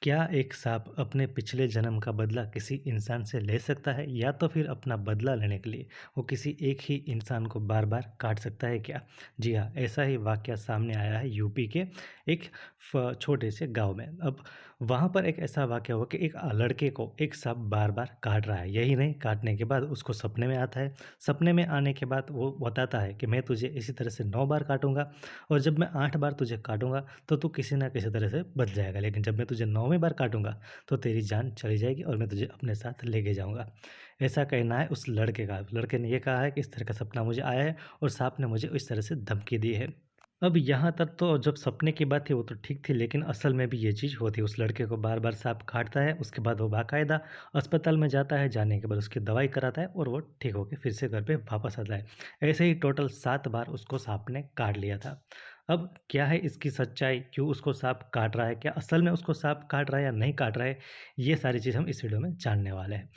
क्या एक सांप अपने पिछले जन्म का बदला किसी इंसान से ले सकता है या तो फिर अपना बदला लेने के लिए वो किसी एक ही इंसान को बार-बार काट सकता है क्या? जी हाँ, ऐसा ही वाक़या सामने आया है यूपी के एक छोटे से गाँव में। अब वहाँ पर एक ऐसा वाक़या हुआ कि एक लड़के को एक सांप बार-बार काट रहा है। यही नहीं, काटने के बाद उसको सपने में आता है। सपने में आने के बाद वो बताता है कि मैं तुझे इसी तरह से 9 बार काटूँगा और जब मैं 8 बार तुझे काटूँगा तो तू किसी न किसी तरह से बच जाएगा। लेकिन जब मैं तुझे 9वें बार काटूँगा तो तेरी जान चली जाएगी और मैं तुझे अपने साथ लेके जाऊँगा। ऐसा कहना है उस लड़के का। लड़के ने ये कहा है कि इस तरह का सपना मुझे आया है और साँप ने मुझे इस तरह से धमकी दी है। अब यहाँ तक तो जब सपने की बात थी वो तो ठीक थी, लेकिन असल में भी ये चीज़ होती है। उस लड़के को बार-बार साँप काटता है, उसके बाद वो बाकायदा अस्पताल में जाता है, जाने के बाद उसकी दवाई कराता है और वो ठीक होके फिर से घर पे वापस आता है। ऐसे ही टोटल 7 बार उसको साँप ने काट लिया था। अब क्या है इसकी सच्चाई? क्यों उसको साँप काट रहा है? क्या असल में उसको साँप काट रहा है या नहीं काट रहा है? ये सारी चीज़ हम इस वीडियो में जानने वाले हैं।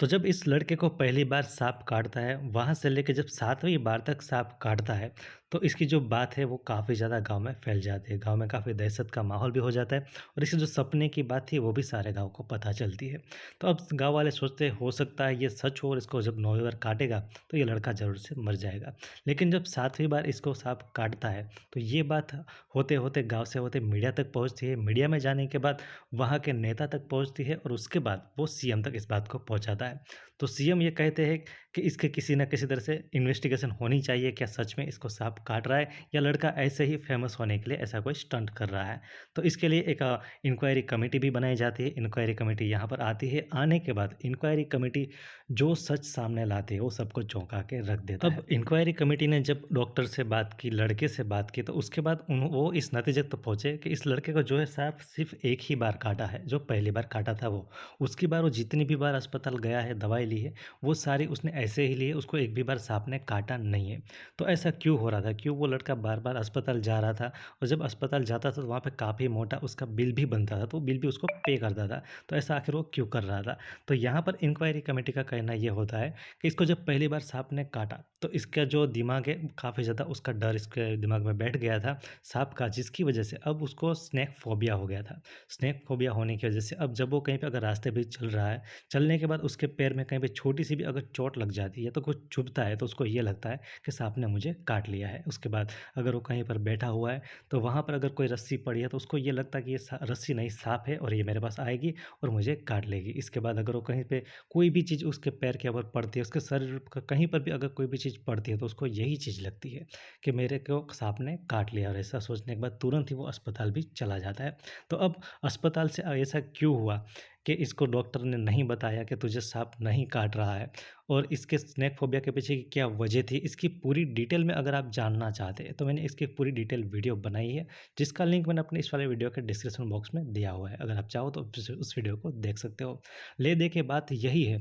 तो जब इस लड़के को पहली बार साँप काटता है, वहाँ से लेके जब 7वीं बार तक साँप काटता है, तो इसकी जो बात है वो काफ़ी ज़्यादा गाँव में फैल जाती है। गाँव में काफ़ी दहशत का माहौल भी हो जाता है और इसकी जो सपने की बात थी वो भी सारे गाँव को पता चलती है। तो अब गाँव वाले सोचते हैं हो सकता है ये सच हो और इसको जब 9वीं बार काटेगा तो ये लड़का ज़रूर से मर जाएगा। लेकिन जब 7वीं बार इसको साँप काटता है, तो ये बात होते-होते गाँव से होते मीडिया तक पहुँचती है। मीडिया में जाने के बाद वहाँ के नेता तक पहुँचती है और उसके बाद वो सीएम तक इस बात को पहुँचाता है। तो सीएम ये कहते हैं कि इसके किसी न किसी तरह से इन्वेस्टिगेशन होनी चाहिए, क्या सच में इसको साँप काट रहा है या लड़का ऐसे ही फेमस होने के लिए ऐसा कोई स्टंट कर रहा है। तो इसके लिए एक इंक्वायरी कमेटी भी बनाई जाती है। इंक्वायरी कमेटी यहाँ पर आती है, आने के बाद इंक्वायरी कमेटी जो सच सामने लाती है वो सबको चौंका के रख देता है। अब इंक्वायरी कमेटी ने जब डॉक्टर से बात की, लड़के से बात की, तो उसके बाद वो इस नतीजे तक पहुँचे कि इस लड़के को जो है साँप सिर्फ़ एक ही बार काटा है, जो पहली बार काटा था वो। उसकी बार वो जितनी भी बार अस्पताल गया है, दवाई ली है, वो सारी उसने ऐसे ही ली है, उसको एक भी बार साँप ने काटा नहीं है। तो ऐसा क्यों हो रहा था? क्यों वो लड़का बार-बार अस्पताल जा रहा था? और जब अस्पताल जाता था तो वहाँ पे काफ़ी मोटा उसका बिल भी बनता था, तो वो बिल भी उसको पे करता था। तो ऐसा आखिर वो क्यों कर रहा था? तो यहाँ पर इंक्वायरी कमेटी का कहना ये होता है कि इसको जब पहली बार साँप ने काटा, तो इसका जो दिमाग है काफ़ी ज़्यादा उसका डर इसके दिमाग में बैठ गया था साँप का, जिसकी वजह से अब उसको स्नेक फ़ोबिया हो गया था। स्नेक फ़ोबिया होने की वजह से अब जब वो कहीं पे अगर रास्ते पे चल रहा है, चलने के बाद उसके पैर में कहीं पे छोटी-सी भी अगर चोट लग जाती है, तो कुछ चुभता है, तो उसको ये लगता है कि साँप ने मुझे काट लिया है। उसके बाद अगर वो कहीं पर बैठा हुआ है, तो वहाँ पर अगर कोई रस्सी पड़ी है, तो उसको ये लगता है कि ये रस्सी नहीं साँप है और ये मेरे पास आएगी और मुझे काट लेगी। इसके बाद अगर वो कहीं पे कोई भी चीज़ उसके पैर के ऊपर पड़ती है, उसके शरीर क कहीं पर भी अगर कोई भी चीज़ पड़ती है, तो उसको यही चीज़ लगती है कि मेरे को साँप ने काट लिया और ऐसा सोचने के बाद तुरंत ही वो अस्पताल भी चला जाता है। तो अब अस्पताल से ऐसा क्यों हुआ कि इसको डॉक्टर ने नहीं बताया कि तुझे साँप नहीं काट रहा है और इसके स्नेक फ़ोबिया के पीछे की क्या वजह थी, इसकी पूरी डिटेल में अगर आप जानना चाहते हैं, तो मैंने इसकी पूरी डिटेल वीडियो बनाई है, जिसका लिंक मैंने अपने इस वाले वीडियो के डिस्क्रिप्शन बॉक्स में दिया हुआ है। अगर आप चाहो तो उस वीडियो को देख सकते हो। ले दे के बात यही है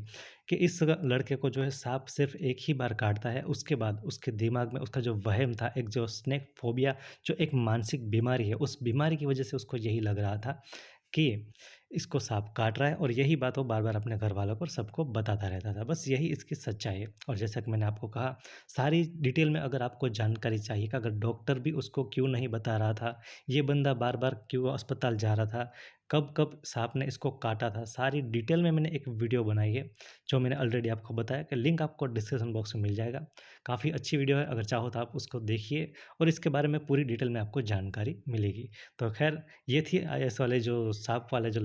कि इस लड़के को जो है साँप सिर्फ़ एक ही बार काटता है, उसके बाद उसके दिमाग में उसका जो वहम था, एक जो स्नेक फ़ोबिया जो एक मानसिक बीमारी है, उस बीमारी की वजह से उसको यही लग रहा था कि इसको साँप काट रहा है और यही बात वो बार-बार अपने घरवालों को और सबको बताता रहता था। बस यही इसकी सच्चाई है और जैसा कि मैंने आपको कहा, सारी डिटेल में अगर आपको जानकारी चाहिए कि अगर डॉक्टर भी उसको क्यों नहीं बता रहा था, ये बंदा बार-बार क्यों अस्पताल जा रहा था, कब-कब साँप ने इसको काटा था, सारी डिटेल में मैंने एक वीडियो बनाई है, जो मैंने ऑलरेडी आपको बताया कि लिंक आपको डिस्क्रिप्शन बॉक्स में मिल जाएगा। काफ़ी अच्छी वीडियो है, अगर चाहो तो आप उसको देखिए और इसके बारे में पूरी डिटेल में आपको जानकारी मिलेगी। तो ख़ैर ये थी आईएएस वाले जो साँप वाले जो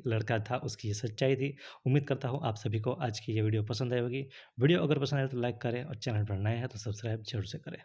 लड़का था उसकी ये सच्चाई थी। उम्मीद करता हूँ आप सभी को आज की ये वीडियो पसंद आई होगी। वीडियो अगर पसंद आए तो लाइक करें और चैनल पर नए हैं तो सब्सक्राइब ज़रूर से करें।